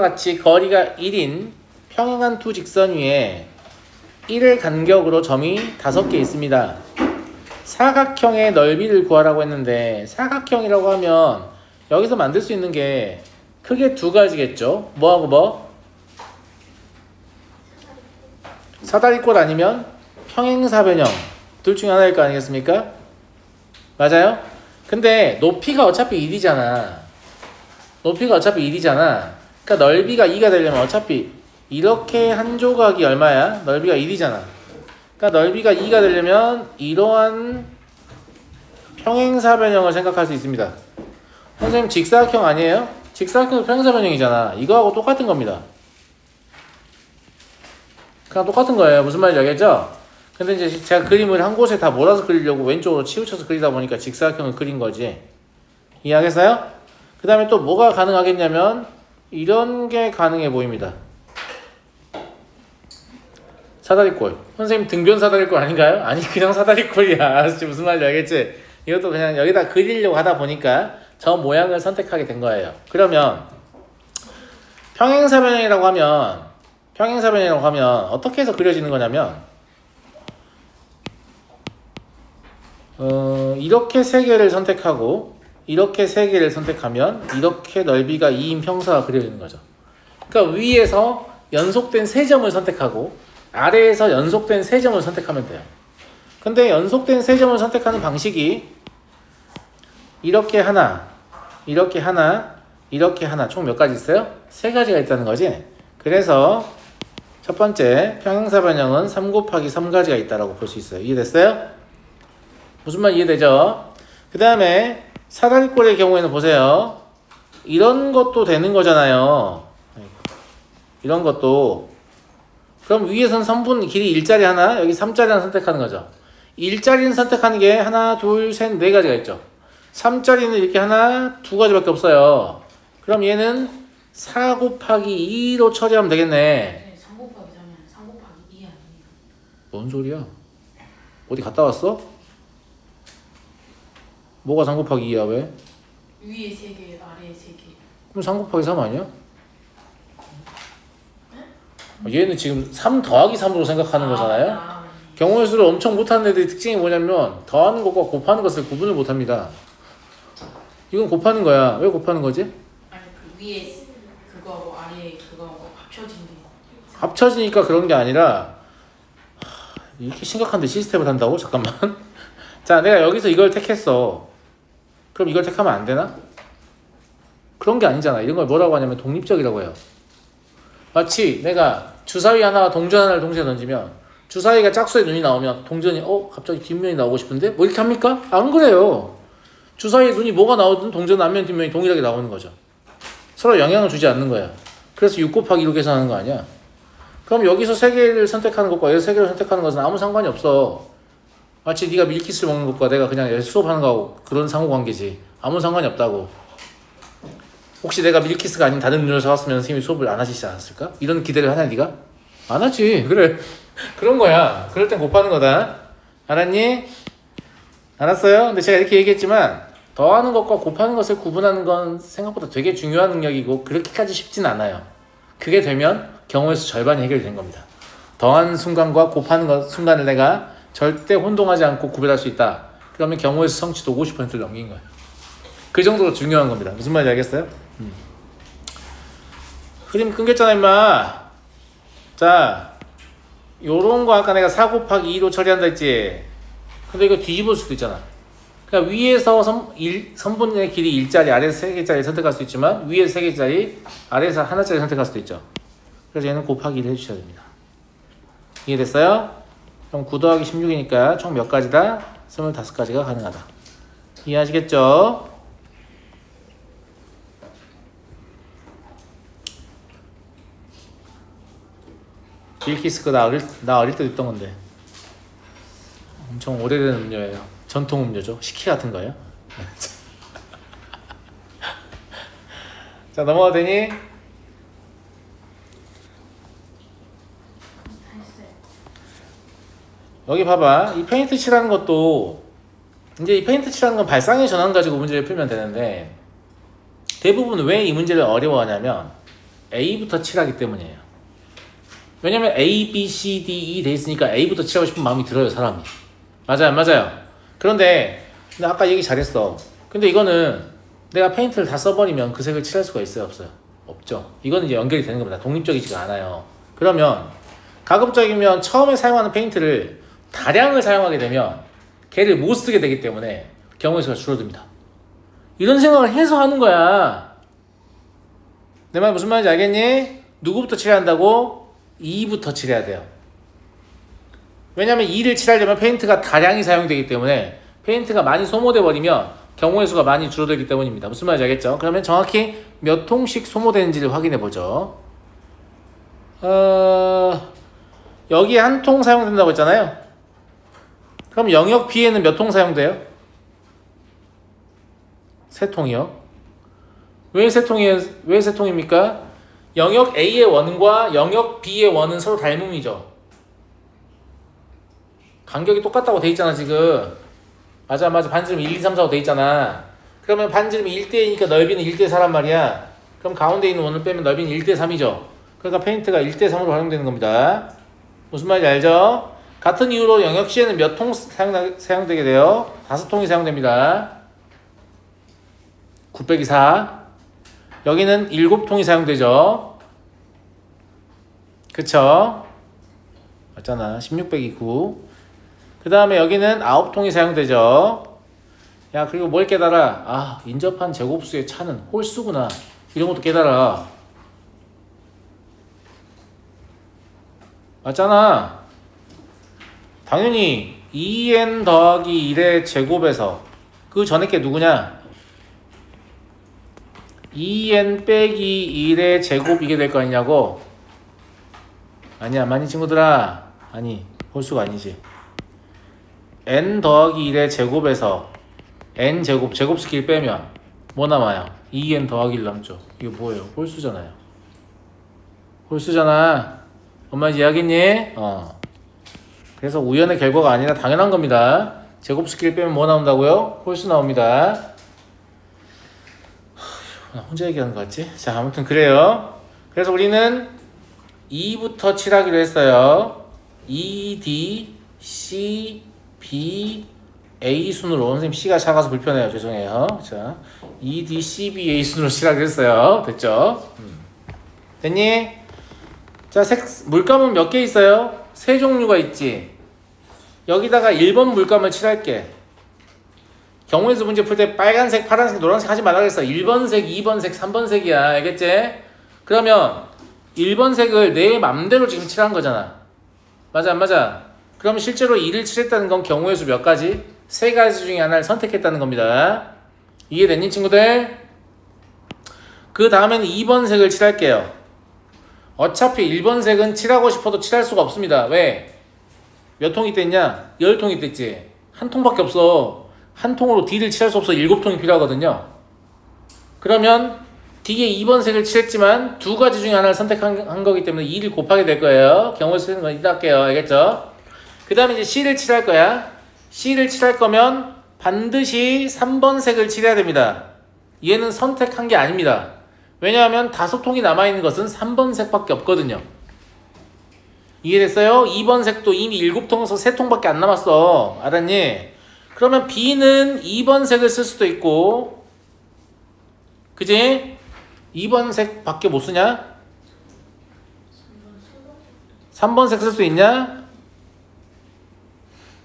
같이 거리가 1인 평행한 두 직선 위에 1을 간격으로 점이 5개 있습니다. 사각형의 넓이를 구하라고 했는데 사각형이라고 하면 여기서 만들 수 있는 게 크게 두 가지겠죠. 뭐하고 뭐? 사다리꼴 아니면 평행사변형 둘 중에 하나일 거 아니겠습니까? 맞아요? 근데 높이가 어차피 1이잖아. 그러니까 넓이가 2가 되려면 어차피 이렇게 한 조각이 얼마야? 넓이가 1이잖아. 그러니까 넓이가 2가 되려면 이러한 평행사변형을 생각할 수 있습니다. 선생님 직사각형 아니에요? 직사각형도 평행사변형이잖아. 이거하고 똑같은 겁니다. 그냥 똑같은 거예요. 무슨 말인지 알겠죠? 근데 이제 제가 그림을 한 곳에 다 몰아서 그리려고 왼쪽으로 치우쳐서 그리다 보니까 직사각형을 그린 거지. 이해하겠어요? 그 다음에 또 뭐가 가능하겠냐면 이런 게 가능해 보입니다. 사다리꼴. 선생님 등변 사다리꼴 아닌가요? 아니 그냥 사다리꼴이야. 무슨 말인지 알겠지? 이것도 그냥 여기다 그리려고 하다 보니까 저 모양을 선택하게 된 거예요. 그러면 평행사변형이라고 하면 어떻게 해서 그려지는 거냐면 이렇게 세 개를 선택하고 이렇게 세 개를 선택하면 이렇게 넓이가 2인 평사가 그려지는 거죠. 그러니까 위에서 연속된 세 점을 선택하고 아래에서 연속된 세 점을 선택하면 돼요. 근데 연속된 세 점을 선택하는 방식이 이렇게 하나, 이렇게 하나, 이렇게 하나 총 몇 가지 있어요? 세 가지가 있다는 거지. 그래서 첫 번째 평행사변형은 3 곱하기 3가지가 있다고 볼 수 있어요. 이해됐어요? 무슨 말 이해되죠? 그 다음에 사다리꼴의 경우에는 보세요. 이런 것도 되는 거잖아요. 이런 것도. 그럼 위에선 선분 길이 1짜리 하나, 여기 3짜리 하나 선택하는 거죠. 1짜리는 선택하는 게 하나, 둘, 셋, 네 가지가 있죠. 3짜리는 이렇게 하나, 두 가지밖에 없어요. 그럼 얘는 4 곱하기 2로 처리하면 되겠네. 네, 3 곱하기 3이면 3 곱하기 2 아니에요? 뭔 소리야? 어디 갔다 왔어? 뭐가 3 곱하기 2야 왜? 위에 3개, 아래에 3개. 그럼 3 곱하기 3 아니야? 얘는 지금 3 더하기 3으로 생각하는 거잖아요. 경우의 수를 엄청 못하는 애들의 특징이 뭐냐면 더하는 것과 곱하는 것을 구분을 못합니다. 이건 곱하는 거야. 왜 곱하는 거지? 아니 그 위에 그거하고 아래에 그거하고 합쳐진 게. 합쳐지니까 그런 게 아니라 이렇게 심각한데 시스템을 한다고? 잠깐만. 자, 내가 여기서 이걸 택했어. 그럼 이걸 택하면 안 되나? 그런 게 아니잖아. 이런 걸 뭐라고 하냐면 독립적이라고 해요. 마치 내가 주사위 하나와 동전 하나를 동시에 던지면 주사위가 짝수의 눈이 나오면 동전이 갑자기 뒷면이 나오고 싶은데 뭐 이렇게 합니까? 안 그래요. 주사위의 눈이 뭐가 나오든 동전 앞면 뒷면이 동일하게 나오는 거죠. 서로 영향을 주지 않는 거야. 그래서 6 곱하기 2로 계산하는 거 아니야? 그럼 여기서 3개를 선택하는 것과 여기서 3개를 선택하는 것은 아무 상관이 없어. 마치 네가 밀키스를 먹는 것과 내가 그냥 수업하는 거하고 그런 상호관계지. 아무 상관이 없다고. 혹시 내가 밀키스가 아닌 다른 음료를 사왔으면 선생님이 수업을 안 하시지 않았을까? 이런 기대를 하냐 네가? 안 하지. 그래. 그런 거야. 그럴 땐 곱하는 거다. 알았니? 알았어요? 근데 제가 이렇게 얘기했지만 더하는 것과 곱하는 것을 구분하는 건 생각보다 되게 중요한 능력이고 그렇게까지 쉽진 않아요. 그게 되면 경우의 수 절반이 해결된 겁니다. 더하는 순간과 곱하는 순간을 내가 절대 혼동하지 않고 구별할 수 있다. 그러면 경우의 수 성취도 50%를 넘긴 거예요. 그 정도로 중요한 겁니다. 무슨 말인지 알겠어요? 그림 끊겼잖아 임마. 자, 요런 거 아까 내가 4 곱하기 2로 처리한다 했지. 근데 이거 뒤집을 수도 있잖아. 그러니까 위에서 선분의 길이 1짜리, 아래에서 3개짜리 선택할 수 있지만 위에서 3개짜리, 아래에서 하나짜리 선택할 수도 있죠. 그래서 얘는 곱하기 1을 해주셔야 됩니다. 이해됐어요? 그럼 9 더하기 16이니까 총 몇 가지다? 25가지가 가능하다. 이해하시겠죠? 밀키스 나 어릴 때 있던 건데 엄청 오래된 음료예요. 전통 음료죠. 식혜 같은 거예요. 자, 넘어가도 되니? 여기 봐봐. 이 페인트 칠하는 것도 이제 이 페인트 칠하는 건 발상의 전환 가지고 문제를 풀면 되는데 대부분 왜 이 문제를 어려워하냐면 A부터 칠하기 때문이에요. 왜냐면 A, B, C, D, E 돼 있으니까 A부터 칠하고 싶은 마음이 들어요, 사람이. 맞아요, 안 맞아요? 그런데 나 아까 얘기 잘했어. 근데 이거는 내가 페인트를 다 써버리면 그 색을 칠할 수가 있어요, 없어요? 없죠. 이거는 이제 연결이 되는 겁니다. 독립적이지가 않아요. 그러면 가급적이면 처음에 사용하는 페인트를 다량을 사용하게 되면 걔를 못 쓰게 되기 때문에 경우의 수가 줄어듭니다. 이런 생각을 해서 하는 거야. 내 말 무슨 말인지 알겠니? 누구부터 칠해야 한다고? 2부터 칠해야 돼요. 왜냐면 2를 칠하려면 페인트가 다량이 사용되기 때문에 페인트가 많이 소모돼 버리면 경우의 수가 많이 줄어들기 때문입니다. 무슨 말인지 알겠죠? 그러면 정확히 몇 통씩 소모되는지를 확인해 보죠. 여기에 한 통 사용된다고 했잖아요. 그럼 영역 B에는 몇 통 사용돼요? 3통이요. 왜 3통입니까? 영역 A의 원과 영역 B의 원은 서로 닮음이죠. 간격이 똑같다고 돼 있잖아, 지금. 맞아. 반지름 1, 2, 3, 4로 돼 있잖아. 그러면 반지름이 1대2니까 넓이는 1대4란 말이야. 그럼 가운데 있는 원을 빼면 넓이는 1대3이죠. 그러니까 페인트가 1대3으로 활용되는 겁니다. 무슨 말인지 알죠? 같은 이유로 영역 C에는 몇 통 사용되게 돼요? 5통이 사용됩니다. 9 빼기 4. 여기는 7통이 사용되죠. 그쵸? 맞잖아. 16 빼기 9. 그 다음에 여기는 9통이 사용되죠. 야, 그리고 뭘 깨달아? 아, 인접한 제곱수의 차는 홀수구나. 이런 것도 깨달아. 맞잖아. 당연히 2n 더하기 1의 제곱에서 그 전에 게 누구냐? 2n 빼기 1의 제곱 이게 될 거 아니냐고? 아니야, 많이 친구들아. 아니, 홀수가 아니지. n 더하기 1의 제곱에서 n 제곱, 제곱스킬 빼면 뭐 남아요? 2n 더하기 1 남죠. 이게 뭐예요? 홀수잖아요. 홀수잖아. 엄마 이해하겠니? 그래서 우연의 결과가 아니라 당연한 겁니다. 제곱스킬 빼면 뭐 나온다고요? 홀수 나옵니다. 혼자 얘기하는 것 같지? 자, 아무튼 그래요. 그래서 우리는 2부터 칠하기로 했어요. E, D, C, B, A 순으로. 선생님 C가 작아서 불편해요. 죄송해요. 자, E, D, C, B, A 순으로 칠하기로 했어요. 됐죠? 됐니? 자, 물감은 몇 개 있어요? 3종류가 있지. 여기다가 1번 물감을 칠할게. 경우의 수 문제 풀 때 빨간색, 파란색, 노란색 하지 말라 그랬어. 1번 색, 2번 색, 3번 색이야. 알겠지? 그러면 1번 색을 내 맘대로 지금 칠한 거잖아. 맞아, 안 맞아? 그럼 실제로 2를 칠했다는 건 경우의 수 몇 가지? 3가지 중에 하나를 선택했다는 겁니다. 이해됐니, 친구들? 그 다음에는 2번 색을 칠할게요. 어차피 1번 색은 칠하고 싶어도 칠할 수가 없습니다. 왜? 몇 통이 뗐냐? 10통이 뗐지. 한 통밖에 없어. 한 통으로 D를 칠할 수 없어. 7통이 필요하거든요. 그러면 D에 2번 색을 칠했지만 2가지 중에 하나를 선택한 거기 때문에 2를 곱하게 될 거예요. 경우의 수는 건 이따 할게요. 알겠죠? 그 다음에 이제 C를 칠할 거야. C를 칠할 거면 반드시 3번 색을 칠해야 됩니다. 얘는 선택한 게 아닙니다. 왜냐하면 5통이 남아있는 것은 3번 색밖에 없거든요. 이해됐어요? 2번 색도 이미 7통에서 3통밖에 안 남았어. 알았니? 그러면 B는 2번 색을 쓸 수도 있고, 그지? 2번 색 밖에 못 쓰냐? 3번 색 쓸 수 있냐?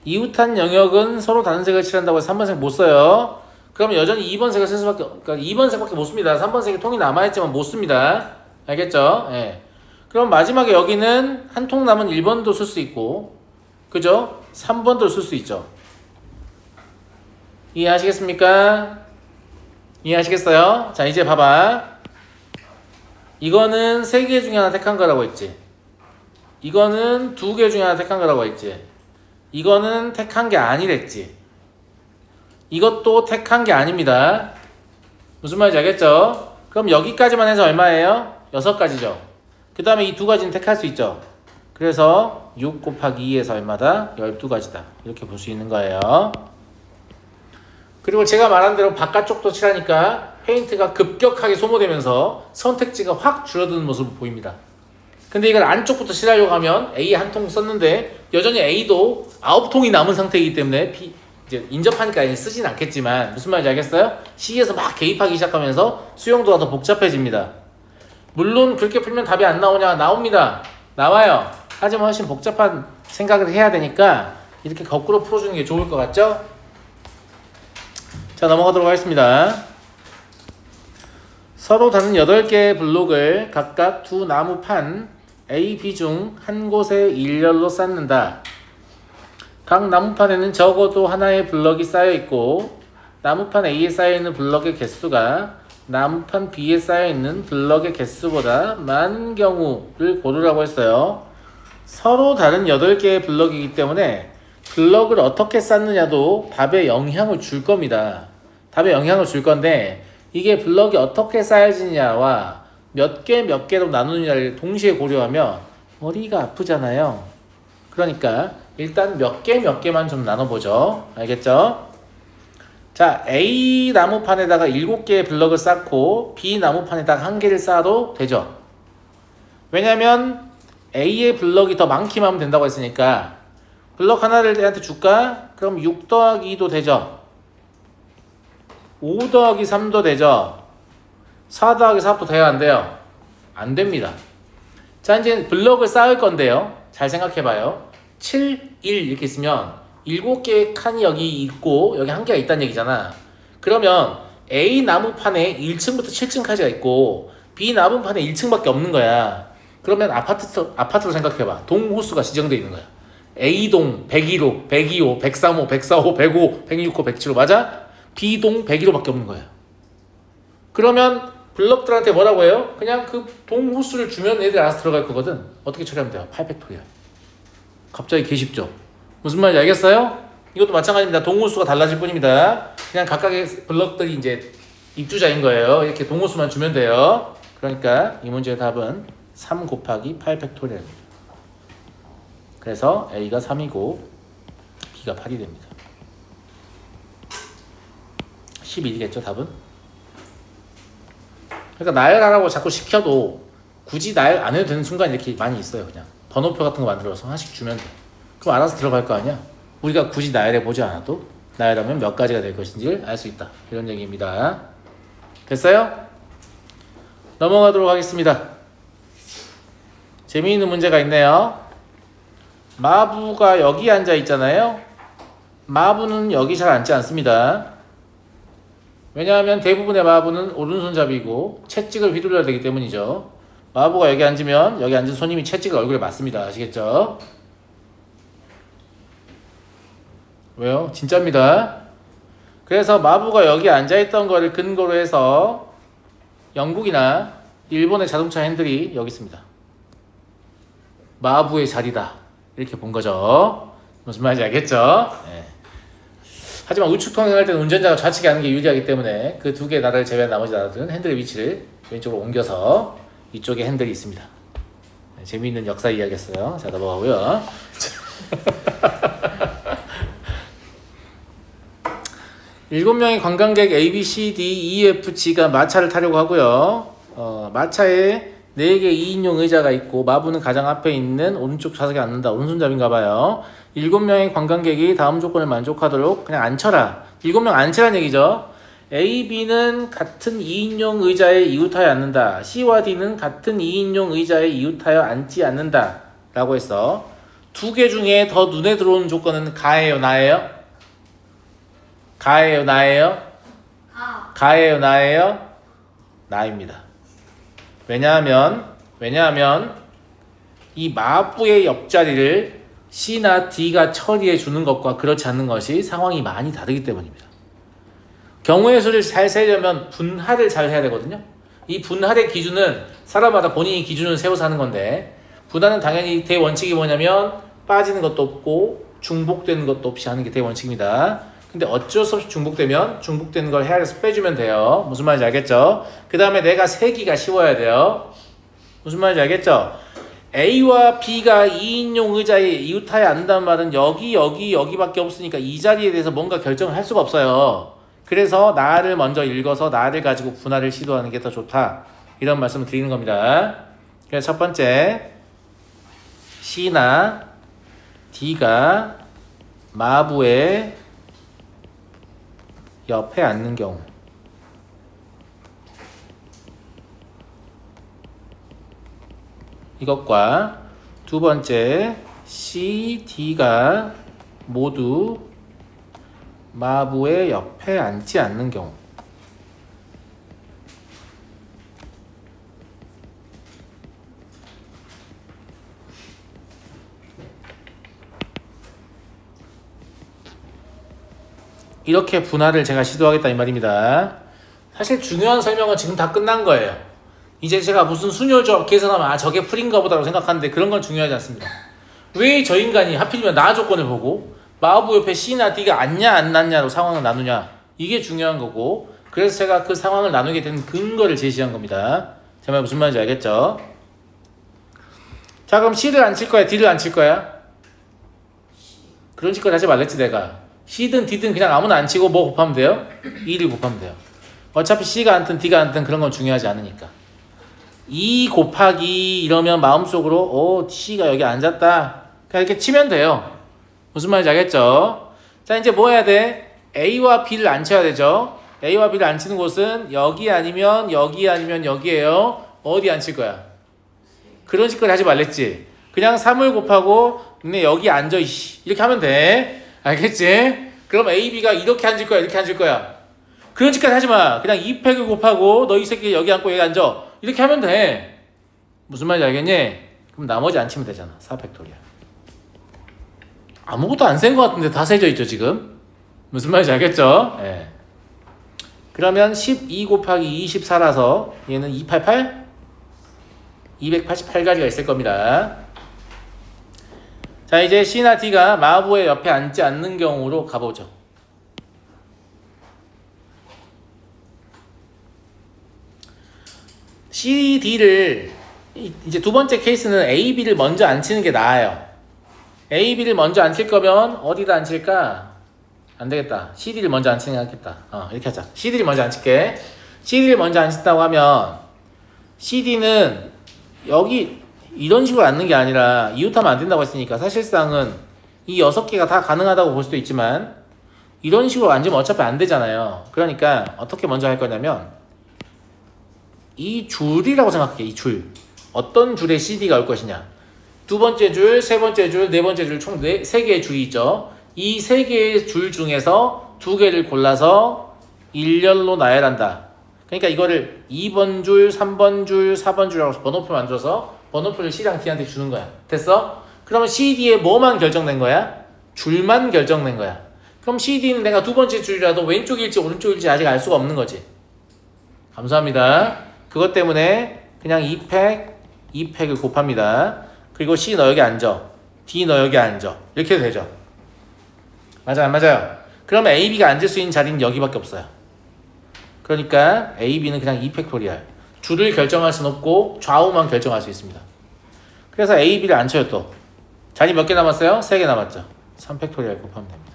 이웃한 영역은 서로 다른 색을 칠한다고 해서 3번 색 못 써요. 그러면 여전히 2번 색을 쓸 수밖에, 그러니까 2번 색밖에 못 씁니다. 3번 색에 통이 남아있지만 못 씁니다. 알겠죠? 예. 그럼 마지막에 여기는 한 통 남은 1번도 쓸 수 있고, 그죠? 3번도 쓸 수 있죠. 이해하시겠습니까? 이해하시겠어요? 자, 이제 봐봐. 이거는 3개 중에 하나 택한 거라고 했지. 이거는 2개 중에 하나 택한 거라고 했지. 이거는 택한 게 아니랬지. 이것도 택한 게 아닙니다. 무슨 말인지 알겠죠? 그럼 여기까지만 해서 얼마예요? 6가지죠. 그 다음에 이 2가지는 택할 수 있죠. 그래서 6 곱하기 2에서 얼마다? 12가지다. 이렇게 볼 수 있는 거예요. 그리고 제가 말한 대로 바깥쪽도 칠하니까 페인트가 급격하게 소모되면서 선택지가 확 줄어드는 모습을 보입니다. 근데 이걸 안쪽부터 칠하려고 하면 A 한 통 썼는데 여전히 A도 9통이 남은 상태이기 때문에 이제 인접하니까 쓰진 않겠지만 무슨 말인지 알겠어요? C에서 막 개입하기 시작하면서 수용도가 더 복잡해집니다. 물론 그렇게 풀면 답이 안 나오냐? 나옵니다. 나와요. 하지만 훨씬 복잡한 생각을 해야 되니까 이렇게 거꾸로 풀어주는 게 좋을 것 같죠? 자, 넘어가도록 하겠습니다. 서로 다른 8개의 블록을 각각 두 나무판 A, B 중 한 곳에 일렬로 쌓는다. 각 나무판에는 적어도 하나의 블럭이 쌓여있고 나무판 A에 쌓여있는 블럭의 개수가 나무판 B에 쌓여있는 블럭의 개수보다 많은 경우를 고르라고 했어요. 서로 다른 8개의 블럭이기 때문에 블럭을 어떻게 쌓느냐도 답에 영향을 줄 겁니다. 답에 영향을 줄 건데 이게 블럭이 어떻게 쌓여지냐와 몇 개로 나누느냐를 동시에 고려하면 머리가 아프잖아요. 그러니까 일단 몇 개만 좀 나눠보죠. 알겠죠? 자, A 나무판에다가 7개의 블럭을 쌓고 B 나무판에다가 1개를 쌓아도 되죠. 왜냐면 A의 블럭이 더 많기만 하면 된다고 했으니까 블럭 하나를 얘한테 줄까? 그럼 6 더하기 2도 되죠. 5 더하기 3도 되죠. 4 더하기 4도 돼야 안 돼요? 안 됩니다. 자, 이제 블럭을 쌓을 건데요. 잘 생각해봐요. 7, 1 이렇게 있으면 7개의 칸이 여기 있고 여기 1개가 있다는 얘기잖아. 그러면 A 나무판에 1층부터 7층까지가 있고 B 나무판에 1층밖에 없는 거야. 그러면 아파트로 생각해봐. 동 호수가 지정되어 있는 거야. A동 101호, 102호, 103호, 104호, 105, 106호, 107호 맞아? B동 101호밖에 없는 거예요. 그러면 블럭들한테 뭐라고 해요? 그냥 그 동 호수를 주면 애들 알아서 들어갈 거거든. 어떻게 처리하면 돼요? 8팩토리얼. 갑자기 개쉽죠? 무슨 말인지 알겠어요? 이것도 마찬가지입니다. 동 호수가 달라질 뿐입니다. 그냥 각각의 블럭들이 이제 입주자인 거예요. 이렇게 동 호수만 주면 돼요. 그러니까 이 문제의 답은 3 곱하기 8팩토리얼입니다. 그래서 A가 3이고 B가 8이 됩니다. 11이겠죠 답은? 그러니까 나열하라고 자꾸 시켜도 굳이 나열 안 해도 되는 순간이 이렇게 많이 있어요. 그냥 번호표 같은 거 만들어서 하나씩 주면 돼. 그럼 알아서 들어갈 거 아니야? 우리가 굳이 나열해 보지 않아도 나열하면 몇 가지가 될 것인지를 알 수 있다. 이런 얘기입니다. 됐어요? 넘어가도록 하겠습니다. 재미있는 문제가 있네요. 마부가 여기 앉아 있잖아요. 마부는 여기 잘 앉지 않습니다. 왜냐하면 대부분의 마부는 오른손잡이고 채찍을 휘둘러야 되기 때문이죠. 마부가 여기 앉으면 여기 앉은 손님이 채찍을 얼굴에 맞습니다. 아시겠죠? 왜요? 진짜입니다. 그래서 마부가 여기 앉아있던 거를 근거로 해서 영국이나 일본의 자동차 핸들이 여기 있습니다. 마부의 자리다. 이렇게 본 거죠. 무슨 말인지 알겠죠? 네. 하지만 우측 통행할 때는 운전자가 좌측에 하는 게 유리하기 때문에 그 2개 나라를 제외한 나머지 나라들은 핸들의 위치를 왼쪽으로 옮겨서 이쪽에 핸들이 있습니다. 네, 재미있는 역사 이야기였어요. 자, 넘어가고요. 7명의 관광객 A, B, C, D, E, F, G가 마차를 타려고 하고요. 마차에 4개 2인용 의자가 있고 마부는 가장 앞에 있는 오른쪽 좌석에 앉는다. 오른손잡인가 봐요. 7명의 관광객이 다음 조건을 만족하도록 그냥 앉혀라. 7명 앉히란 얘기죠. A, B는 같은 2인용 의자에 이웃하여 앉는다. C와 D는 같은 2인용 의자에 이웃하여 앉지 않는다. 라고 했어. 2개 중에 더 눈에 들어오는 조건은 가예요, 나예요? 가예요, 나예요? 가예요, 나예요? 나입니다. 왜냐하면 이 마부의 옆자리를 C나 D가 처리해 주는 것과 그렇지 않는 것이 상황이 많이 다르기 때문입니다. 경우의 수를 잘 세려면 분할을 잘 해야 되거든요. 이 분할의 기준은 사람마다 본인이 기준을 세워서 하는 건데 분할은 당연히 대원칙이 뭐냐면 빠지는 것도 없고 중복되는 것도 없이 하는 게 대원칙입니다. 근데 어쩔 수 없이 중복되는 걸 헤아려서 빼주면 돼요. 무슨 말인지 알겠죠? 그 다음에 내가 세기가 쉬워야 돼요. 무슨 말인지 알겠죠? A와 B가 2인용 의자에 이웃하여 앉는다는 말은 여기밖에 없으니까 이 자리에 대해서 뭔가 결정을 할 수가 없어요. 그래서 나를 먼저 읽어서 나를 가지고 분할을 시도하는 게 더 좋다. 이런 말씀을 드리는 겁니다. 그래서 첫 번째, C나 D가 마부의 옆에 앉는 경우. 이것과 두 번째, C, D가 모두 마부의 옆에 앉지 않는 경우. 이렇게 분할을 제가 시도하겠다 이 말입니다. 사실 중요한 설명은 지금 다 끝난 거예요. 이제 제가 무슨 순열조합 계산하면 저게 풀인가 보다라고 생각하는데 그런 건 중요하지 않습니다. 왜 저 인간이 하필이면 나 조건을 보고 마부 옆에 C나 D가 앉냐 안 앉냐로 상황을 나누냐, 이게 중요한 거고, 그래서 제가 그 상황을 나누게 된 근거를 제시한 겁니다. 제 말 무슨 말인지 알겠죠? 자, 그럼 C를 안 칠 거야, D를 안 칠 거야? 그런 짓거리 하지 말랬지 내가. C든 D든 그냥 아무나 안 치고 뭐 곱하면 돼요? 2를 곱하면 돼요. 어차피 C가 앉든 D가 앉든 그런 건 중요하지 않으니까. 2 곱하기 이러면 마음속으로 C가 여기 앉았다, 그냥 이렇게 치면 돼요. 무슨 말인지 알겠죠? 자, 이제 뭐 해야 돼? A와 B를 안 쳐야 되죠? A와 B를 안 치는 곳은 여기 아니면 여기 아니면 여기에요. 어디 안 칠 거야? 그런 짓거리 하지 말랬지. 그냥 3을 곱하고 근데 여기 앉아 이렇게 하면 돼. 알겠지? 그럼 A, B가 이렇게 앉을 거야, 이렇게 앉을 거야. 그런 짓까지 하지 마. 그냥 2팩을 곱하고 너 이 새끼 여기 앉고 여기 앉아, 이렇게 하면 돼. 무슨 말인지 알겠니? 그럼 나머지 안 치면 되잖아. 4팩토리얼. 아무것도 안 센 것 같은데 다 세져 있죠 지금. 무슨 말인지 알겠죠? 예. 그러면 12 곱하기 24라서 얘는 288? 288가지가 있을 겁니다. 자, 이제 C나 D가 마부의 옆에 앉지 않는 경우로 가보죠. C, D를 이제 두 번째 케이스는 A, B를 먼저 안 치는 게 나아요. A, B를 먼저 안 칠 거면 어디다 안 칠까? 안 되겠다. C, D를 먼저 안 치는 게 낫겠다. 이렇게 하자. C, D를 먼저 안 칠게. C, D를 먼저 안 친다고 하면 C, D는 여기 이런 식으로 앉는 게 아니라 이웃하면 안 된다고 했으니까 사실상은 이 6개가 다 가능하다고 볼 수도 있지만 이런 식으로 앉으면 어차피 안 되잖아요. 그러니까 어떻게 먼저 할 거냐면 이 줄이라고 생각할게. 이 줄. 어떤 줄에 CD가 올 것이냐. 두 번째 줄, 세 번째 줄, 네 번째 줄, 총 3개의 줄이 있죠. 이 3개의 줄 중에서 2개를 골라서 일렬로 나열한다. 그러니까 이거를 2번 줄, 3번 줄, 4번 줄이라고 번호표 만들어서 번호표를 C랑 D한테 주는 거야. 됐어? 그러면 CD에 뭐만 결정된 거야? 줄만 결정된 거야. 그럼 CD는 내가 두 번째 줄이라도 왼쪽일지 오른쪽일지 아직 알 수가 없는 거지. 감사합니다. 그것 때문에 그냥 2팩을 곱합니다. 그리고 C 너 여기 앉아, D 너 여기 앉아, 이렇게 해도 되죠. 맞아요, 안 맞아요? 그러면 A, B가 앉을 수 있는 자리는 여기밖에 없어요. 그러니까 A, B는 그냥 2팩토리얼. 줄을 결정할 수는 없고 좌우만 결정할 수 있습니다. 그래서 A, B를 안 쳐요. 또 자리 몇 개 남았어요? 3개 남았죠. 3팩토리얼 곱하면 됩니다.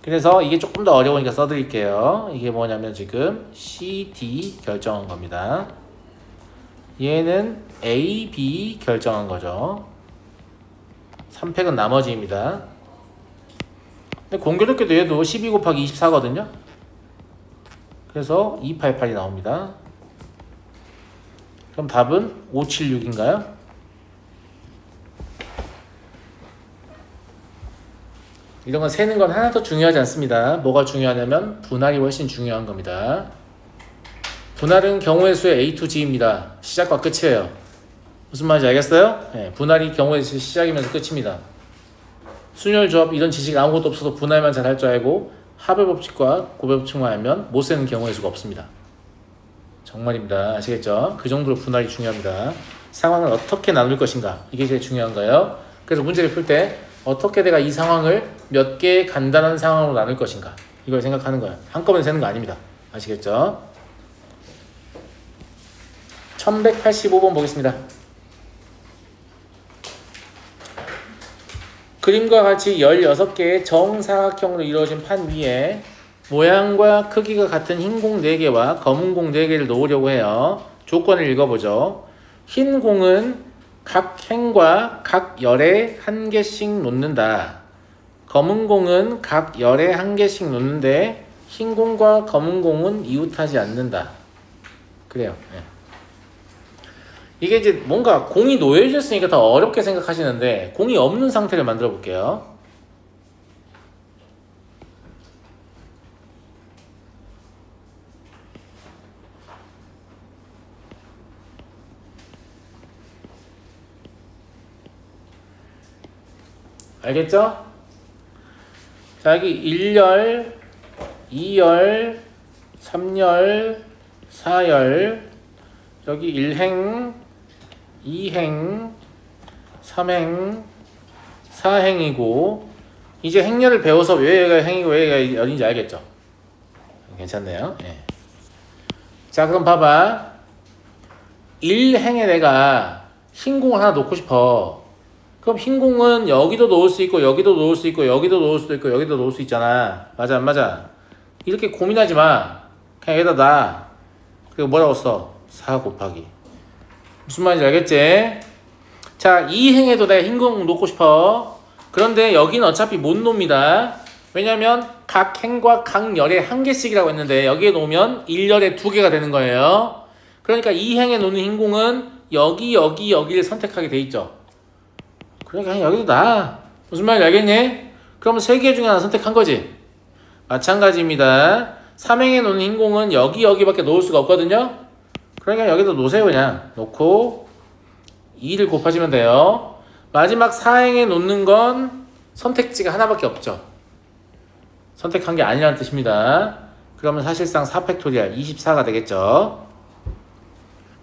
그래서 이게 조금 더 어려우니까 써드릴게요. 이게 뭐냐면 지금 C, D 결정한 겁니다. 얘는 A, B 결정한 거죠. 3팩은 나머지입니다. 근데 공교롭게도 얘도 12 곱하기 24거든요. 그래서 288이 나옵니다. 그럼 답은 576인가요? 이런 건 세는 건 하나도 중요하지 않습니다. 뭐가 중요하냐면 분할이 훨씬 중요한 겁니다. 분할은 경우의 수의 A to G입니다. 시작과 끝이에요. 무슨 말인지 알겠어요? 네, 분할이 경우의 수 시작이면서 끝입니다. 순열 조합 이런 지식 아무것도 없어도 분할만 잘 할 줄 알고 합의 법칙과 고배 법칙만 알면 못 세는 경우의 수가 없습니다. 정말입니다. 아시겠죠? 그 정도로 분할이 중요합니다. 상황을 어떻게 나눌 것인가, 이게 제일 중요한 거예요. 그래서 문제를 풀 때 어떻게 내가 이 상황을 몇 개의 간단한 상황으로 나눌 것인가, 이걸 생각하는 거예요. 한꺼번에 세는 거 아닙니다. 아시겠죠? 1185번 보겠습니다. 그림과 같이 16개의 정사각형으로 이루어진 판 위에 모양과 크기가 같은 흰 공 4개와 검은 공 4개를 놓으려고 해요. 조건을 읽어보죠. 흰 공은 각 행과 각 열에 1개씩 놓는다. 검은 공은 각 열에 1개씩 놓는데 흰 공과 검은 공은 이웃하지 않는다. 그래요. 네. 이게 이제 뭔가 공이 놓여졌으니까 더 어렵게 생각하시는데 공이 없는 상태를 만들어 볼게요. 알겠죠? 자, 여기 1열, 2열, 3열, 4열, 여기 1행, 2행, 3행, 4행이고 이제 행렬을 배워서 왜 얘가 행이고 왜 얘가 열인지 알겠죠? 괜찮네요. 네. 자, 그럼 봐봐. 1행에 내가 흰 공을 하나 놓고 싶어. 그럼 흰 공은 여기도 놓을 수 있고 여기도 놓을 수 있고 여기도 놓을 수도 있고 여기도 놓을 수 있잖아. 맞아 안 맞아? 이렇게 고민하지 마. 그냥 여기다 놔. 그리고 뭐라고 써? 4 곱하기. 무슨 말인지 알겠지? 자, 2행에도 내가 흰 공 놓고 싶어. 그런데 여기는 어차피 못 놉니다. 왜냐면 각 행과 각 열에 1개씩이라고 했는데 여기에 놓으면 1열에 2개가 되는 거예요. 그러니까 2행에 놓는 흰 공은 여기를 선택하게 돼 있죠. 그러니까 그냥 여기도 놔. 무슨 말인지 알겠니? 그러면 3개 중에 하나 선택한 거지. 마찬가지입니다. 3행에 놓는 흰 공은 여기밖에 놓을 수가 없거든요. 그러니까 여기도 놓으세요. 그냥 놓고 2를 곱하시면 돼요. 마지막 4행에 놓는 건 선택지가 하나밖에 없죠. 선택한 게 아니라는 뜻입니다. 그러면 사실상 4팩토리얼 24가 되겠죠.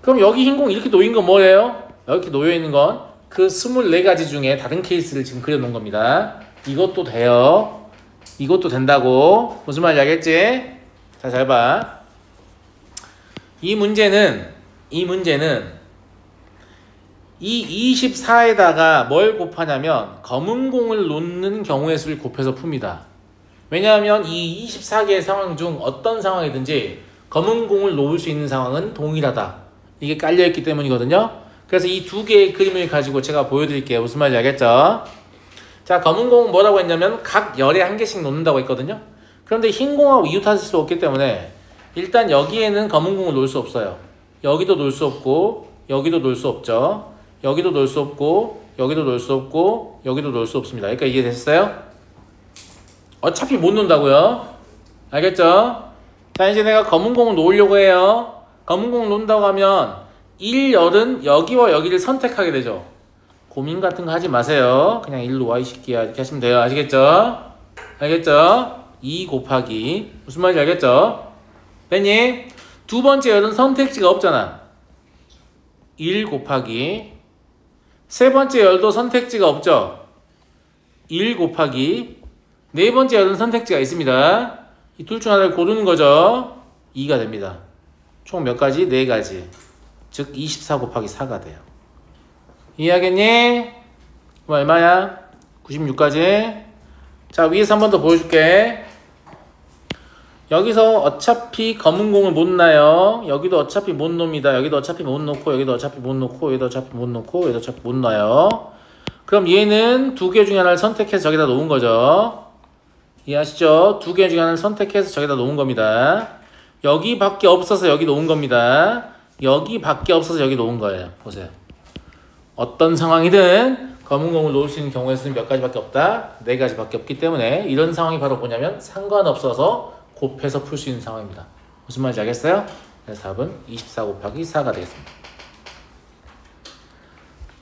그럼 여기 흰 공 이렇게 놓인 건 뭐예요? 이렇게 놓여 있는 건 그 24가지 중에 다른 케이스를 지금 그려놓은 겁니다. 이것도 돼요. 이것도 된다고. 무슨 말인지 알겠지? 자, 잘 봐. 이 문제는 이 24에다가 뭘 곱하냐면 검은 공을 놓는 경우의 수를 곱해서 풉니다. 왜냐하면 이 24개의 상황 중 어떤 상황이든지 검은 공을 놓을 수 있는 상황은 동일하다. 이게 깔려있기 때문이거든요. 그래서 이 2개의 그림을 가지고 제가 보여드릴게요. 무슨 말인지 알겠죠? 자, 검은 공은 뭐라고 했냐면 각 열에 1개씩 놓는다고 했거든요. 그런데 흰 공하고 이웃하실 수 없기 때문에 일단 여기에는 검은 공을 놓을 수 없어요. 여기도 놓을 수 없고 여기도 놓을 수 없죠. 여기도 놓을 수 없고 여기도 놓을 수 없고 여기도 놓을 수 없습니다. 그러니까 이해됐어요? 어차피 못 놓는다고요. 알겠죠? 자, 이제 내가 검은 공을 놓으려고 해요. 검은 공을 놓는다고 하면 1열은 여기와 여기를 선택하게 되죠. 고민 같은 거 하지 마세요. 그냥 1로 y 시키야 이렇게 하시면 돼요. 아시겠죠? 알겠죠? 2 곱하기 무슨 말인지 알겠죠? 됐니? 두 번째 열은 선택지가 없잖아. 1 곱하기 세 번째 열도 선택지가 없죠. 1 곱하기 네 번째 열은 선택지가 있습니다. 이 둘 중 하나를 고르는 거죠. 2가 됩니다. 총 몇 가지? 4가지. 즉 24 곱하기 4가 돼요. 이해하겠니? 그럼 얼마야? 96까지. 자, 위에서 한 번 더 보여줄게. 여기서 어차피 검은 공을 못 놔요. 여기도 어차피 못 놉니다. 여기도 어차피 못 놓고 여기도 어차피 못 놓고 여기도 어차피 못 놓고 여기도 어차피 못 놔요. 그럼 얘는 2개 중에 하나를 선택해서 저기다 놓은 거죠. 이해하시죠? 2개 중에 하나를 선택해서 저기다 놓은 겁니다. 여기밖에 없어서 여기 놓은 겁니다. 여기밖에 없어서 여기 놓은 거예요. 보세요. 어떤 상황이든 검은 공을 놓을 수 있는 경우의 수는 몇 가지밖에 없다? 4가지밖에 없기 때문에 이런 상황이 바로 뭐냐면 상관없어서 곱해서 풀 수 있는 상황입니다. 무슨 말인지 알겠어요? 그래서 답은 24 곱하기 4가 되겠습니다.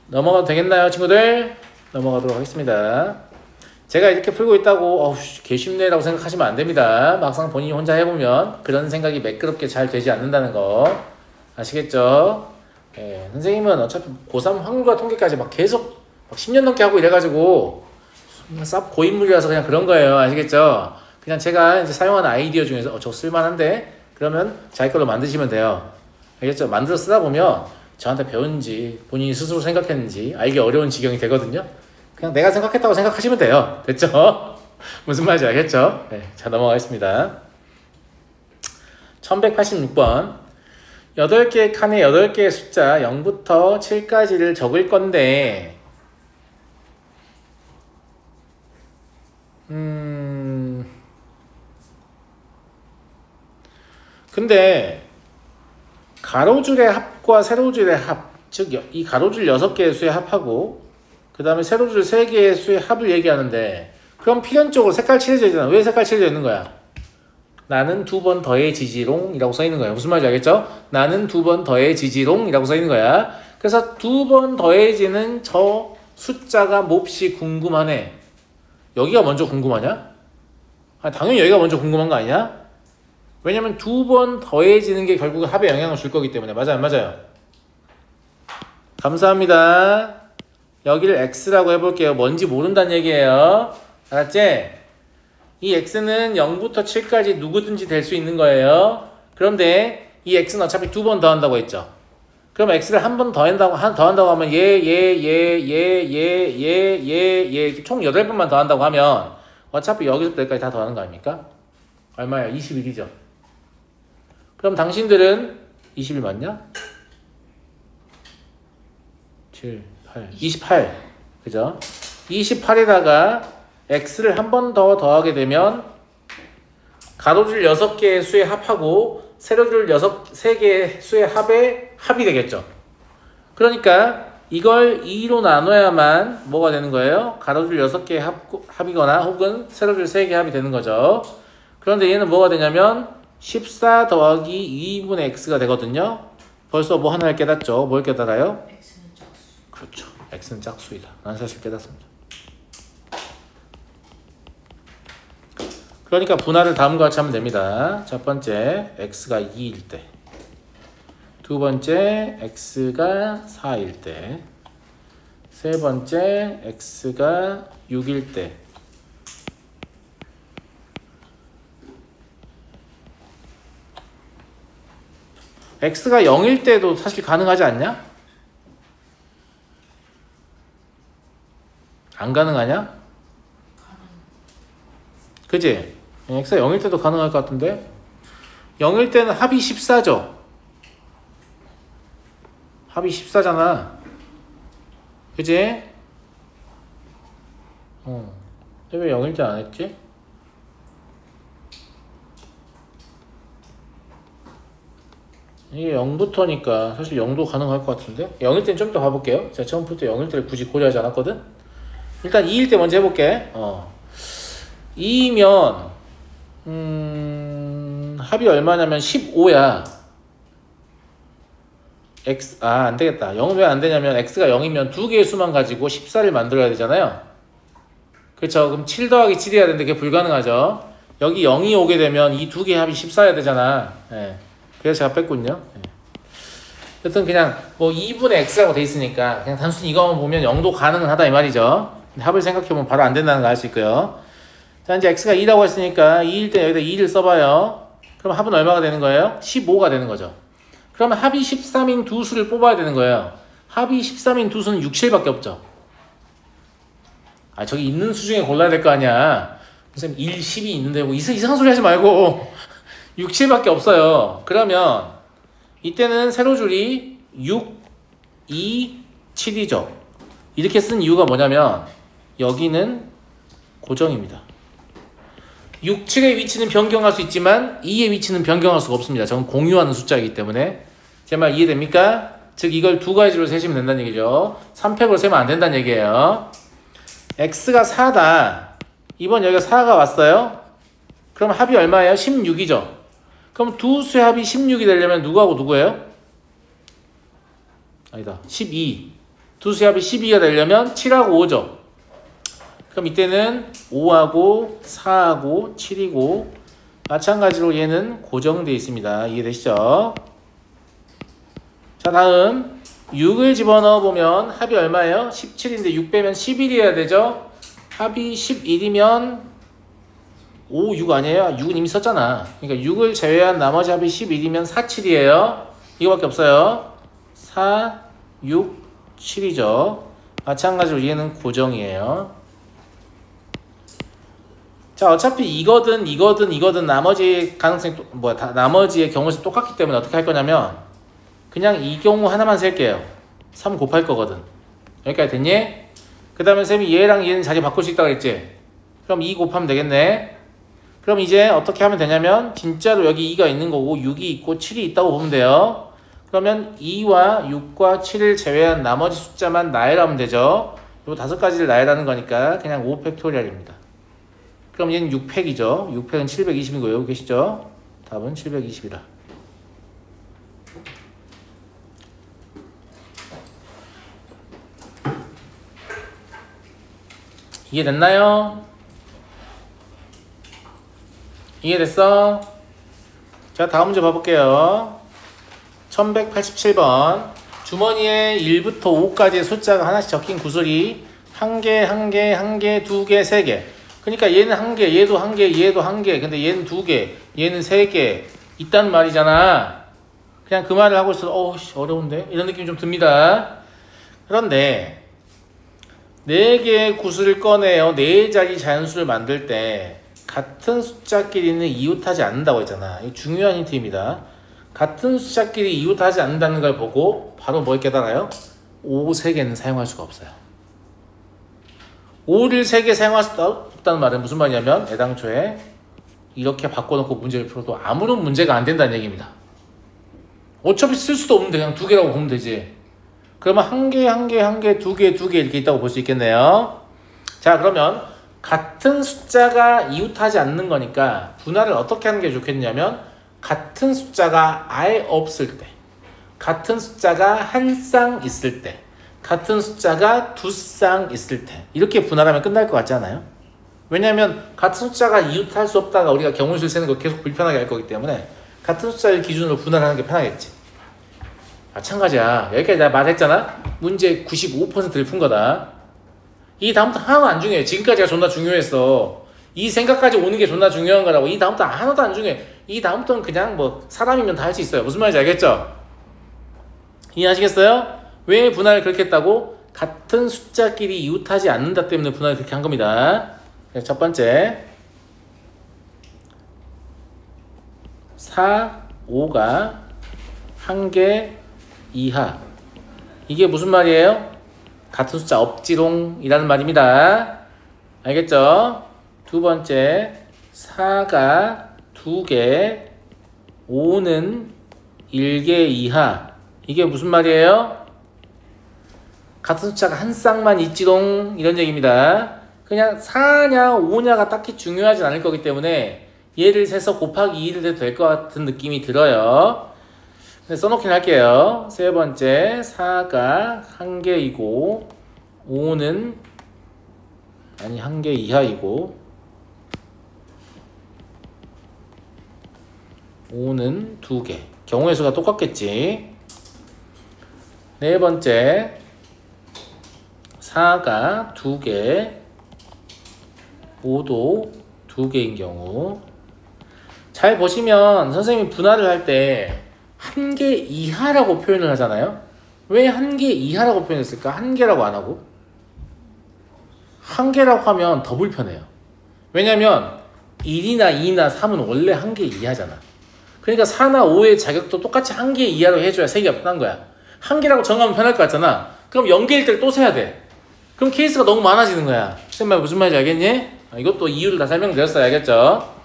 넘어가도 되겠나요, 친구들? 넘어가도록 하겠습니다. 제가 이렇게 풀고 있다고 개 쉽네라고 생각하시면 안 됩니다. 막상 본인이 혼자 해보면 그런 생각이 매끄럽게 잘 되지 않는다는 거 아시겠죠? 네, 선생님은 어차피 고3 확률과 통계까지 막 계속 막 10년 넘게 하고 이래가지고 쌉 고인물이라서 그냥 그런 거예요. 아시겠죠? 그냥 제가 이제 사용하는 아이디어 중에서 저거 쓸만한데? 그러면 자기 걸로 만드시면 돼요. 알겠죠? 만들어 쓰다 보면 저한테 배운지 본인이 스스로 생각했는지 알기 어려운 지경이 되거든요. 그냥 내가 생각했다고 생각하시면 돼요. 됐죠? 무슨 말인지 알겠죠? 네, 자, 넘어가겠습니다. 1186번 8개의 칸에 8개의 숫자 0부터 7까지를 적을 건데 근데 가로줄의 합과 세로줄의 합, 즉 이 가로줄 6개의 수의 합하고 그 다음에 세로줄 3개의 수의 합을 얘기하는데 그럼 필연적으로 색깔 칠해져 있잖아. 왜 색깔 칠해져 있는 거야? 나는 2번 더해지지롱 이라고 써있는 거야. 무슨 말인지 알겠죠? 나는 2번 더해지지롱 이라고 써있는 거야. 그래서 2번 더해지는 저 숫자가 몹시 궁금하네. 여기가 먼저 궁금하냐? 아, 당연히 여기가 먼저 궁금한 거 아니야? 왜냐면 2번 더해지는 게 결국 합에 영향을 줄 거기 때문에. 맞아요, 안 맞아요? 감사합니다. 여기를 x라고 해볼게요. 뭔지 모른다는 얘기예요. 알았지? 이 x는 0부터 7까지 누구든지 될 수 있는 거예요. 그런데 이 x는 어차피 2번 더한다고 했죠. 그럼 x를 한 번 더한다고 하면 얘 총 8번만 더한다고 하면 어차피 여기서부터 여기까지 다 더하는 거 아닙니까? 얼마야? 21이죠. 그럼 당신들은 21 맞냐? 7, 8, 28. 그죠? 28에다가 x를 한 번 더 더하게 되면 가로줄 6개의 수의 합하고 세로줄 3개의 수의 합이 되겠죠. 그러니까 이걸 2로 나눠야만 뭐가 되는 거예요? 가로줄 6개의 합이거나 혹은 세로줄 3개의 합이 되는 거죠. 그런데 얘는 뭐가 되냐면 14 더하기 2분의 x가 되거든요. 벌써 뭐 하나를 깨닫죠. 뭘 깨달아요? x는 짝수. 그렇죠. x는 짝수이다. 난 사실 깨닫습니다. 그러니까 분할을 다음과 같이 하면 됩니다. 첫 번째 x가 2일 때, 두 번째 x가 4일 때, 세 번째 x가 6일 때, x가 0일 때도 사실 가능하지 않냐? 안 가능하냐? 그치? x가 0일 때도 가능할 것 같은데 0일 때는 합이 14죠. 합이 14잖아. 그치? 왜 0일 때 안 했지? 이게 0부터니까 사실 0도 가능할 것 같은데 0일 때는 좀 더 봐볼게요. 제가 처음부터 0일 때를 굳이 고려하지 않았거든. 일단 2일 때 먼저 해볼게. 2면 합이 얼마냐면 15야. x 안되겠다. 0은 왜 안되냐면 x가 0이면 두 개의 수만 가지고 14를 만들어야 되잖아요. 그렇죠. 그럼 7 더하기 7이어야 되는데 그게 불가능하죠. 여기 0이 오게 되면 이 두 개의 합이 14여야 되잖아. 예. 그래서 제가 뺐군요. 예. 여튼 그냥 뭐 2분의 x라고 돼 있으니까 그냥 단순히 이거만 보면 0도 가능은 하다 이 말이죠. 합을 생각해보면 바로 안 된다는 걸 알 수 있고요. 자, 이제 x가 2라고 했으니까 2일 때 여기다 2를 써봐요. 그럼 합은 얼마가 되는 거예요? 15가 되는 거죠. 그러면 합이 13인 두 수를 뽑아야 되는 거예요. 합이 13인 두 수는 6, 7밖에 없죠. 저기 있는 수 중에 골라야 될 거 아니야. 선생님 1, 10이 있는데 뭐 이상한 소리 하지 말고 6, 7밖에 없어요. 그러면 이때는 세로줄이 6, 2, 7이죠. 이렇게 쓴 이유가 뭐냐면 여기는 고정입니다. 6, 7의 위치는 변경할 수 있지만 2의 위치는 변경할 수가 없습니다. 저건 공유하는 숫자이기 때문에. 제 말 이해됩니까? 즉 이걸 두 가지로 세시면 된다는 얘기죠. 3팩으로 세면 안 된다는 얘기예요. x가 4다. 이번 여기가 4가 왔어요. 그럼 합이 얼마예요? 16이죠. 그럼 두 수의 합이 16이 되려면 누구하고 누구예요? 아니다. 12. 두 수의 합이 12가 되려면 7하고 5죠. 그럼 이때는 5하고 4하고 7이고 마찬가지로 얘는 고정되어 있습니다. 이해되시죠? 자, 다음 6을 집어넣어 보면 합이 얼마예요? 17인데 6 빼면 11이어야 되죠? 합이 11이면 5, 6 아니에요? 6은 이미 썼잖아. 그러니까 6을 제외한 나머지 합이 11이면 4, 7이에요. 이거밖에 없어요. 4, 6, 7이죠. 마찬가지로 얘는 고정이에요. 자, 어차피 이거든 나머지 가능성이 나머지의 경우에서 똑같기 때문에 어떻게 할 거냐면 그냥 이 경우 하나만 셀게요. 3 곱할 거거든. 여기까지 됐니? 그 다음에 쌤이 얘랑 얘는 자리 바꿀 수 있다고 했지? 그럼 2 곱하면 되겠네. 그럼 이제 어떻게 하면 되냐면 진짜로 여기 2가 있는 거고 6이 있고 7이 있다고 보면 돼요. 그러면 2와 6과 7을 제외한 나머지 숫자만 나열하면 되죠. 요 5가지를 나열하는 거니까 그냥 5팩토리얼입니다. 그럼 얘는 6팩이죠. 6팩은 720이고 외우고 계시죠? 답은 720이라. 이해됐나요? 이해됐어? 자, 다음 문제 봐볼게요. 1187번. 주머니에 1부터 5까지의 숫자가 하나씩 적힌 구슬이 1개, 1개, 1개, 2개, 3개. 그러니까 얘는 1개, 얘도 1개, 얘도 1개. 근데 얘는 2개, 얘는 3개 있다는 말이잖아. 그냥 그 말을 하고 있어서 어려운데? 이런 느낌이 좀 듭니다. 그런데 4개의 구슬을 꺼내어 4자리 자연수를 만들 때 같은 숫자끼리는 이웃하지 않는다고 했잖아. 이거 중요한 힌트입니다. 같은 숫자끼리 이웃하지 않는다는 걸 보고 바로 뭘 깨달아요? 5 3개는 사용할 수가 없어요. 5를 3개 사용할 수 없다는 말은 무슨 말이냐면 애당초에 이렇게 바꿔놓고 문제를 풀어도 아무런 문제가 안 된다는 얘기입니다. 어차피 쓸 수도 없는데 그냥 2개라고 보면 되지. 그러면 1개, 1개, 1개, 2개, 2개 이렇게 있다고 볼 수 있겠네요. 자, 그러면 같은 숫자가 이웃하지 않는 거니까 분할을 어떻게 하는 게 좋겠냐면 같은 숫자가 아예 없을 때, 같은 숫자가 한 쌍 있을 때, 같은 숫자가 2쌍 있을 때 이렇게 분할하면 끝날 것 같지 않아요? 왜냐하면 같은 숫자가 이웃할 수 없다가 우리가 경우실 세는 거 계속 불편하게 할 거기 때문에 같은 숫자를 기준으로 분할하는 게 편하겠지. 마찬가지야. 여기까지 내가 말했잖아. 문제 95%를 푼 거다. 이 다음부터 하나도 안 중요해. 지금까지가 존나 중요했어. 이 생각까지 오는 게 존나 중요한 거라고. 이 다음부터 하나도 안 중요해. 이 다음부터는 그냥 뭐 사람이면 다 할 수 있어요. 무슨 말인지 알겠죠? 이해하시겠어요? 왜 분할을 그렇게 했다고? 같은 숫자끼리 이웃하지 않는다 때문에 분할을 그렇게 한 겁니다. 첫 번째 4, 5가 1개 이하. 이게 무슨 말이에요? 같은 숫자 없지롱 이라는 말입니다. 알겠죠? 두 번째 4가 2개 5는 1개 이하. 이게 무슨 말이에요? 같은 숫자가 한 쌍만 있지롱 이런 얘기입니다. 그냥 4냐 5냐가 딱히 중요하진 않을 거기 때문에 얘를 세서 곱하기 2를 해도 될 것 같은 느낌이 들어요. 써놓긴 할게요. 세 번째 4가 1개이고 5는 1개 이하이고 5는 2개. 경우의 수가 똑같겠지. 네 번째 4가 2개 5도 2개인 경우. 잘 보시면 선생님이 분할을 할 때 1개 이하라고 표현을 하잖아요. 왜 1개 이하라고 표현했을까? 1개라고 안 하고 1개라고 하면 더 불편해요. 왜냐면 1이나 2나 3은 원래 1개 이하잖아. 그러니까 4나 5의 자격도 똑같이 1개 이하로 해줘야 3개가 끝난 거야. 1개라고 정하면 편할 것 같잖아. 그럼 0개일 때를 또 세야 돼. 그럼 케이스가 너무 많아지는 거야. 쌤말 무슨 말인지 알겠니? 이것도 이유를 다 설명드렸어요. 알겠죠?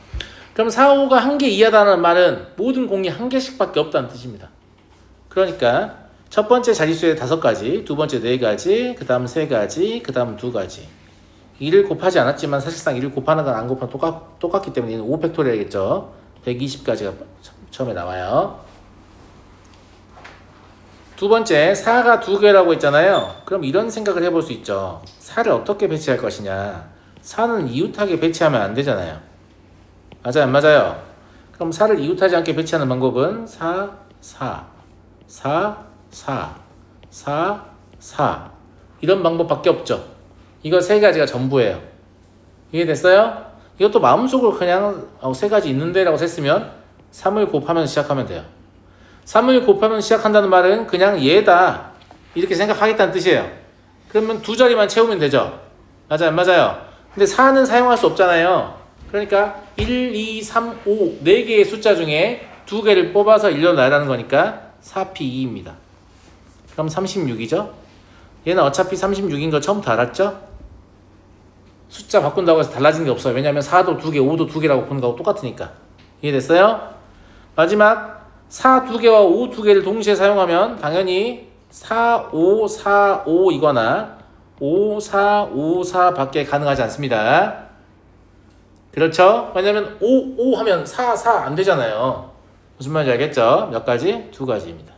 그럼 4, 5가 1개 이하다는 말은 모든 공이 1개씩 밖에 없다는 뜻입니다. 그러니까 첫 번째 자릿수에 5가지, 두 번째 4가지, 그 다음 3가지, 그 다음 2가지. 2를 곱하지 않았지만 사실상 2를 곱하는 건 안 곱하면 똑같기 때문에 얘는 5팩토리얼이겠죠. 120가지가 처음에 나와요. 두 번째 4가 2개라고 했잖아요. 그럼 이런 생각을 해볼 수 있죠. 4를 어떻게 배치할 것이냐. 4는 이웃하게 배치하면 안 되잖아요. 맞아요, 안 맞아요? 그럼 4를 이웃하지 않게 배치하는 방법은 4, 4, 4, 4, 4, 4 이런 방법밖에 없죠. 이거 3가지가 전부예요. 이해됐어요? 이것도 마음속으로 그냥 3가지 있는데 라고 셌으면 3을 곱하면 시작하면 돼요. 3을 곱하면 시작한다는 말은 그냥 얘다 이렇게 생각하겠다는 뜻이에요. 그러면 2자리만 채우면 되죠. 맞아요, 안 맞아요? 근데 4는 사용할 수 없잖아요. 그러니까 1, 2, 3, 5 4개의 숫자 중에 2개를 뽑아서 일러놔라는 거니까 4P2입니다. 그럼 36이죠? 얘는 어차피 36인 거 처음부터 알았죠? 숫자 바꾼다고 해서 달라진 게 없어요. 왜냐하면 4도 2개, 5도 2개라고 보는 거하고 똑같으니까. 이해됐어요? 마지막 4 2개와 5 2개를 동시에 사용하면 당연히 4, 5, 4, 5 이거나 5, 4, 5, 4 밖에 가능하지 않습니다. 그렇죠? 왜냐면 5, 5 하면 4, 4 안 되잖아요. 무슨 말인지 알겠죠? 몇 가지? 2가지입니다.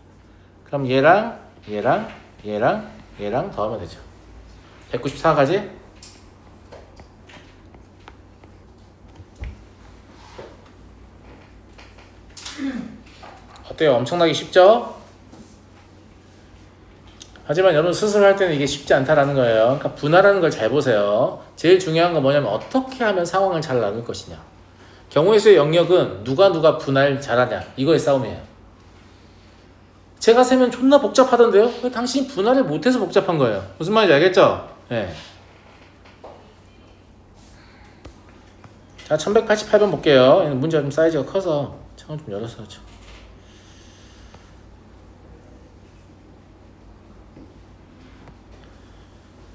그럼 얘랑 얘랑 얘랑 얘랑 더하면 되죠. 194가지? 어때요? 엄청나게 쉽죠? 하지만 여러분 스스로 할 때는 이게 쉽지 않다라는 거예요. 그러니까 분할하는 걸 잘 보세요. 제일 중요한 건 뭐냐면 어떻게 하면 상황을 잘 나눌 것이냐. 경우의 수의 영역은 누가 분할 잘하냐 이거의 싸움이에요. 제가 세면 존나 복잡하던데요? 왜 당신이 분할을 못해서 복잡한 거예요. 무슨 말인지 알겠죠? 네. 자, 1188번 볼게요. 얘는 문제가 좀 사이즈가 커서 창을 좀 열어서 하죠.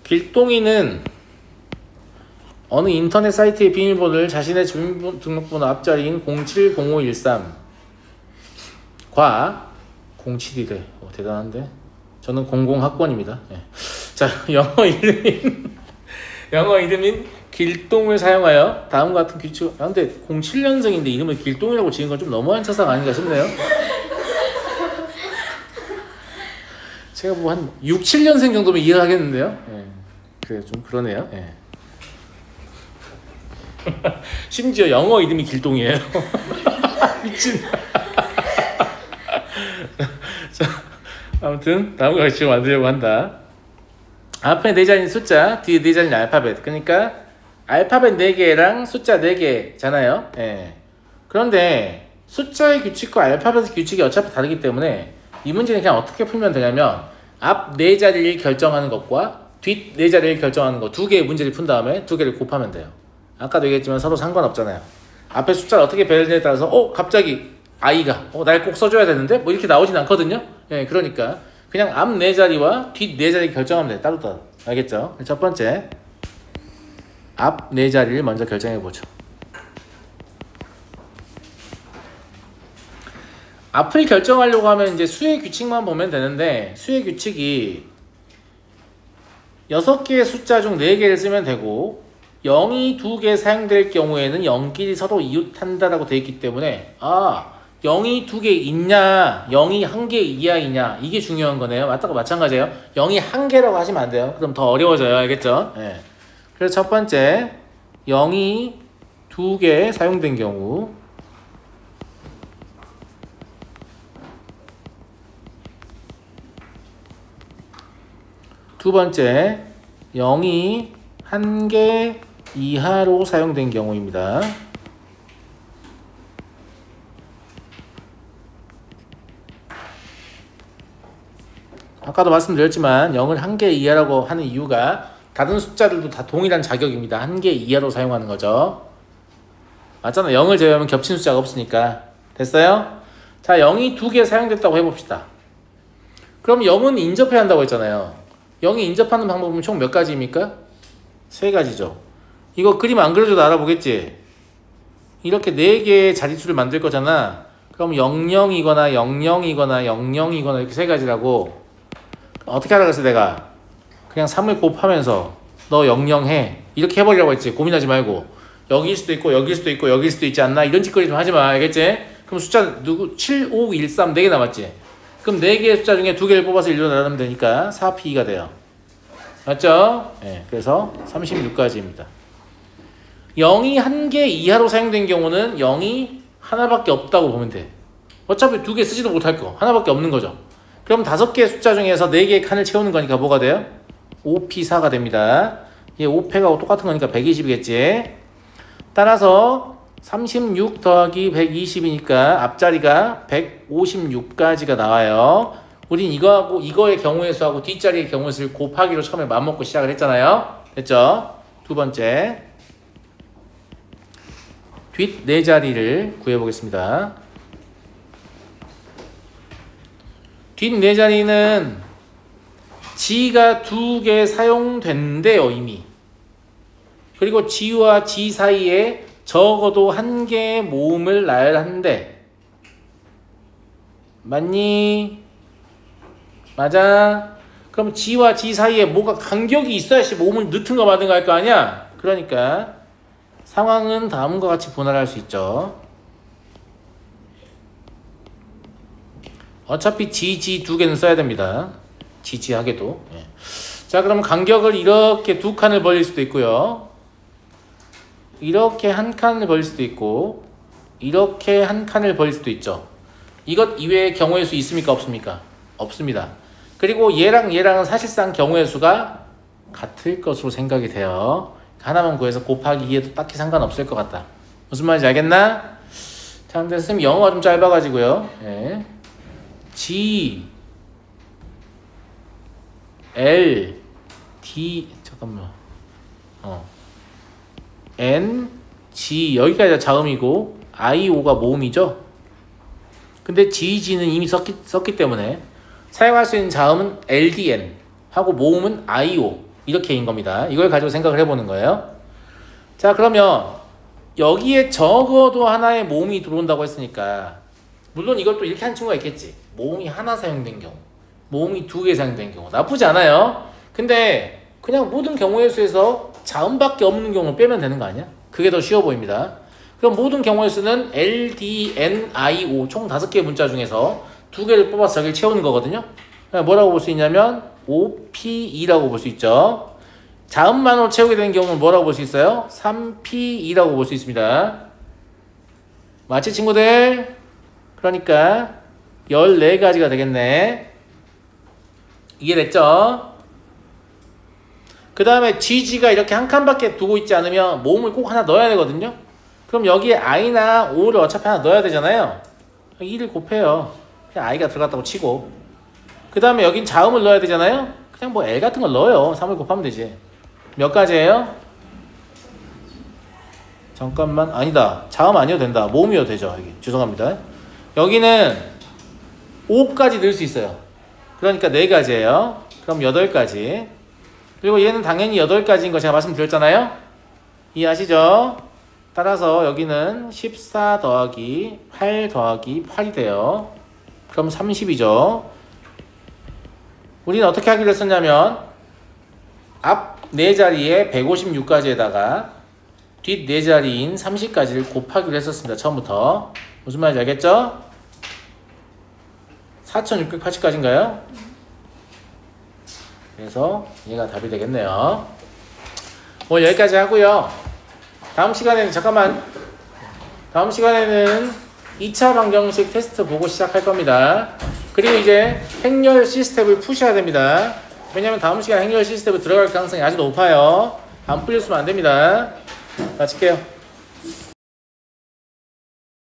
길동이는 어느 인터넷 사이트의 비밀번호를 자신의 주민등록번호 앞자리인 070513과 07이래. 대단한데? 저는 00학번입니다. 네. 자, 영어 이름인 길동을 사용하여 다음과 같은 규칙. 근데 07년생인데 이름을 길동이라고 지은 건 좀 너무한 차사가 아닌가 싶네요. 제가 뭐 한 6, 7년생 정도면 이해를 하겠는데요. 네. 그래, 좀 그러네요. 네. 심지어 영어 이름이 길동이에요. 미친. 자, 아무튼 다음과 같이 만들려고 한다. 앞에 4자리인 숫자, 뒤에 4자리인 알파벳. 그러니까 알파벳 4개랑 숫자 4개잖아요. 예. 그런데 숫자의 규칙과 알파벳의 규칙이 어차피 다르기 때문에 이 문제는 그냥 어떻게 풀면 되냐면 앞 4자리를 결정하는 것과 뒷 4자리를 결정하는 거 2개의 문제를 푼 다음에 2개를 곱하면 돼요. 아까도 얘기했지만 서로 상관없잖아요. 앞에 숫자를 어떻게 배열되냐에 따라서 갑자기 I가 날 꼭 써줘야 되는데 뭐 이렇게 나오진 않거든요. 예, 그러니까 그냥 앞 4자리와 뒷 4자리 결정하면 돼요. 따로따로. 알겠죠? 첫 번째 앞 4자리를 먼저 결정해보죠. 앞을 결정하려고 하면 이제 수의 규칙만 보면 되는데 수의 규칙이 6개의 숫자 중 4개를 쓰면 되고 0이 2개 사용될 경우에는 0끼리 서로 이웃한다라고 되어 있기 때문에 0이 2개 있냐 0이 1개 이하이냐 이게 중요한 거네요. 맞다고 마찬가지예요. 0이 1개라고 하시면 안 돼요. 그럼 더 어려워져요. 알겠죠? 네. 그래서 첫 번째 0이 2개 사용된 경우 두 번째 0이 1개 이하로 사용된 경우입니다. 아까도 말씀드렸지만 0을 1개 이하라고 하는 이유가 다른 숫자들도 다 동일한 자격입니다. 1개 이하로 사용하는 거죠. 맞잖아. 0을 제외하면 겹친 숫자가 없으니까. 됐어요? 자, 0이 2개 사용됐다고 해봅시다. 그럼 0은 인접해야 한다고 했잖아요. 0이 인접하는 방법은 총 몇 가지입니까? 3가지죠. 이거 그림 안 그려줘도 알아보겠지? 이렇게 4개의 자릿수를 만들 거잖아. 그럼 00이거나 00이거나 00이거나 이렇게 3가지라고. 어떻게 하라 그랬어 내가? 그냥 3을 곱하면서 너 00 해. 이렇게 해버리라고 했지. 고민하지 말고. 여기일 수도 있고 여기일 수도 있고 여기일 수도 있지 않나? 이런 짓거리 좀 하지 마. 알겠지? 그럼 숫자 7, 5, 1, 3 4개 남았지? 그럼 4개의 숫자 중에 2개를 뽑아서 1로 나누면 되니까 4P가 돼요. 맞죠? 네, 그래서 36가지입니다. 0이 1개 이하로 사용된 경우는 0이 하나밖에 없다고 보면 돼. 어차피 2개 쓰지도 못할 거. 하나밖에 없는 거죠. 그럼 5개의 숫자 중에서 4개의 칸을 채우는 거니까 뭐가 돼요? 5P4가 됩니다. 얘 5패가 똑같은 거니까 120이겠지. 따라서 36 더하기 120이니까 앞자리가 156까지가 나와요. 우린 이거하고 이거의 경우의 수하고 뒷자리의 경우의 수를 곱하기로 처음에 맘먹고 시작을 했잖아요. 됐죠? 두 번째 뒷 네 자리를 구해보겠습니다. 뒷 네 자리는 지가 2개 사용된대요 이미. 그리고 지와 지 사이에 적어도 1개의 모음을 나열한대. 맞니? 맞아? 그럼 지와 지 사이에 뭐가 간격이 있어야지 모음을 넣든 거 말든 거 할 거 아니야? 그러니까 상황은 다음과 같이 분할할 수 있죠. 어차피 지 2개는 써야 됩니다. 지지하게도. 예. 자, 그럼 간격을 이렇게 2칸을 벌릴 수도 있고요. 이렇게 1칸을 벌릴 수도 있고 이렇게 1칸을 벌릴 수도 있죠. 이것 이외의 경우의 수 있습니까? 없습니까? 없습니다. 그리고 얘랑 얘랑은 사실상 경우의 수가 같을 것으로 생각이 돼요. 하나만 구해서 곱하기 2에도 딱히 상관없을 것 같다. 무슨 말인지 알겠나? 자, 근데 선생님 영어가 좀 짧아가지고요. 예. G L D 잠깐만 N G 여기까지가 자음이고 I O가 모음이죠. 근데 G G는 이미 썼기 때문에 사용할 수 있는 자음은 L D N 하고 모음은 I O 이렇게인 겁니다. 이걸 가지고 생각을 해보는 거예요. 자, 그러면 여기에 적어도 하나의 모음이 들어온다고 했으니까 물론 이걸 또 이렇게 한 친구가 있겠지. 모음이 하나 사용된 경우, 모음이 2개 사용된 경우 나쁘지 않아요. 근데 그냥 모든 경우의 수에서 자음밖에 없는 경우를 빼면 되는 거 아니야? 그게 더 쉬워 보입니다. 그럼 모든 경우의 수는 L, D, N, I, O 총 5개의 문자 중에서 2개를 뽑아서 저기를 채우는 거거든요. 뭐라고 볼 수 있냐면 OP2라고 볼 수 있죠. 자음만으로 채우게 되는 경우는 뭐라고 볼 수 있어요? 3P2라고 볼 수 있습니다. 맞지 친구들? 그러니까 14가지가 되겠네. 이해됐죠? 그 다음에 GG가 이렇게 한 칸밖에 두고 있지 않으면 모음을 꼭 하나 넣어야 되거든요. 그럼 여기에 I나 O를 어차피 하나 넣어야 되잖아요. 2를 곱해요. 그냥 I가 들어갔다고 치고. 그 다음에 여긴 자음을 넣어야 되잖아요. 그냥 뭐 L 같은 걸 넣어요. 3을 곱하면 되지. 몇 가지예요? 잠깐만. 아니다. 자음 아니어도 된다. 모음이어도 되죠. 여기. 죄송합니다. 여기는 5까지 넣을 수 있어요. 그러니까 4가지예요. 그럼 8가지. 그리고 얘는 당연히 8가지인 거 제가 말씀드렸잖아요. 이해하시죠? 따라서 여기는 14 더하기 8 더하기 8이 돼요. 그럼 30이죠. 우리는 어떻게 하기로 했었냐면 앞 4자리에 156가지에다가 뒷 4자리인 30가지를 곱하기로 했었습니다. 처음부터. 무슨 말인지 알겠죠? 4680까지인가요? 그래서 얘가 답이 되겠네요. 오늘 여기까지 하고요. 다음 시간에는 다음 시간에는 2차 방정식 테스트 보고 시작할 겁니다. 그리고 이제 행렬 시스템을 푸셔야 됩니다. 왜냐면 다음 시간 행렬 시스템을 들어갈 가능성이 아주 높아요. 안 풀렸으면 안 됩니다. 마칠게요.